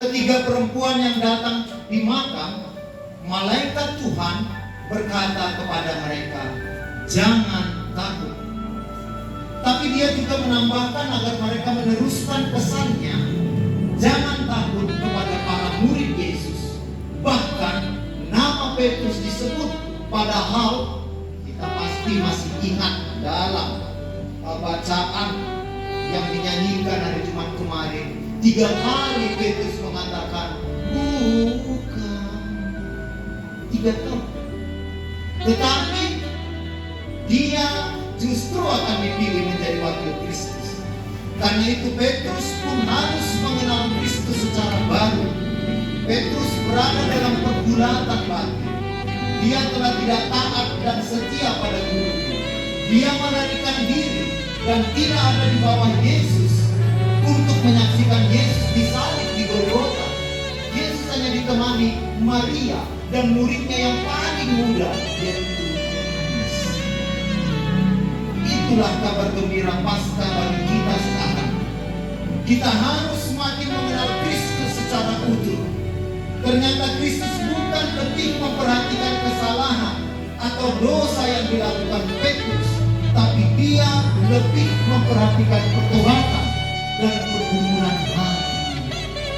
Ketiga perempuan yang datang di makam, malaikat Tuhan berkata kepada mereka, jangan takut. Tapi dia juga menambahkan agar mereka meneruskan pesannya, jangan takut kepada para murid Yesus. Bahkan nama Petrus disebut, padahal kita pasti masih ingat dalam bacaan yang dinyanyikan hari Jumat kemarin. 3 kali Petrus mengatakan bukan. 3 kali. Tetapi dia justru akan dipilih menjadi wakil Kristus. Karena itu Petrus pun harus mengenal Kristus secara baru. Petrus berada dalam pergulatan batin. Dia telah tidak taat dan setia pada gurunya. Dia melarikan diri dan tidak ada di bawah Yesus untuk menyaksikan Yesus disalib di Golgota. Yesus hanya ditemani Maria dan muridnya yang paling muda, yaitu Yohanes. Itulah kabar gembira Paskah bagi kita sekarang. Kita harus semakin mengenal Kristus secara utuh. Ternyata Kristus bukan lebih memperhatikan kesalahan atau dosa yang dilakukan Petrus, tapi dia lebih memperhatikan pertobatan dan pergumulan hati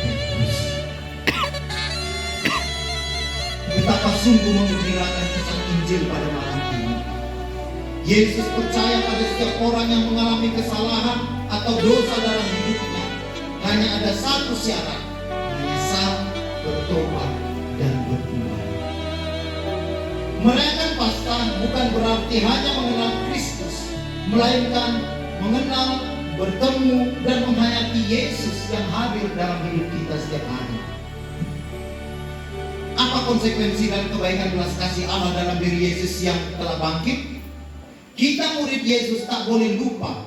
Petrus. Betapa sungguh menggembirakan kesan Injil pada malam ini. Yesus percaya pada setiap orang yang mengalami kesalahan atau dosa dalam hidupnya. Hanya ada satu syarat, menyesal, bertobat, dan berubah. Merayakan Paskah bukan berarti hanya mengenal Kristus, melainkan mengenal, bertemu, dan menghayati Yesus yang hadir dalam hidup kita setiap hari. Apa konsekuensi dan kebaikan belas kasih Allah dalam diri Yesus yang telah bangkit? Kita murid Yesus tak boleh lupa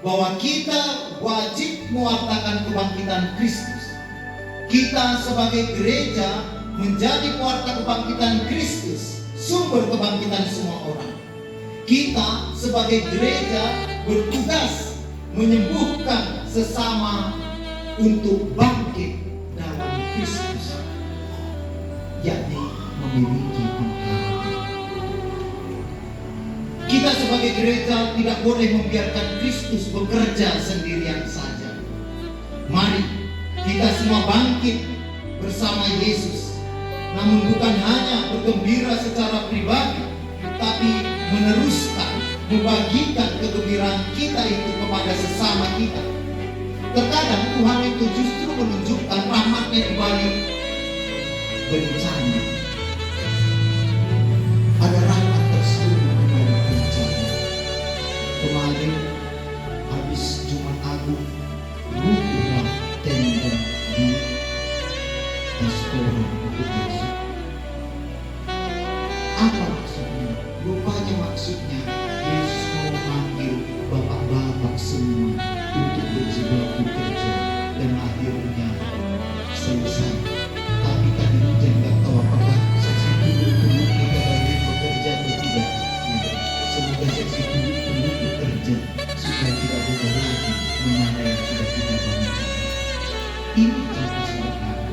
bahwa kita wajib mewartakan kebangkitan Kristus. Kita sebagai gereja menjadi pewarta kebangkitan Kristus, sumber kebangkitan semua orang. Kita sebagai gereja bertugas menyembuhkan sesama untuk bangkit dalam Kristus, yakni memiliki pengharapan. Kita sebagai gereja tidak boleh membiarkan Kristus bekerja sendirian saja. Mari kita semua bangkit bersama Yesus, namun bukan hanya bergembira secara pribadi, tapi meneruskan, membagikan kegembiraan kita itu kepada sesama kita. Terkadang Tuhan itu justru menunjukkan rahmatnya di balik bencana. Ada rahmat tersembunyi di balik bencana. Kemarin habis Jumat Agung, runtuhlah tenda di restoran untuk besok. Apa maksudnya? Rupanya maksudnya Yesus mau memanggil bapak-bapak semua untuk berjibaku kerja, dan akhirnya selesai. Tapi tadi hujan gak tahu apakah seksi dulu kita bagi bekerja atau tidak. Semoga seksi dulu bekerja supaya tidak bodoh lagi mana yang sudah kita bangun. Ini contoh sederhana.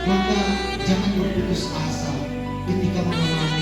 Maka jangan berputus asa ketika mengalami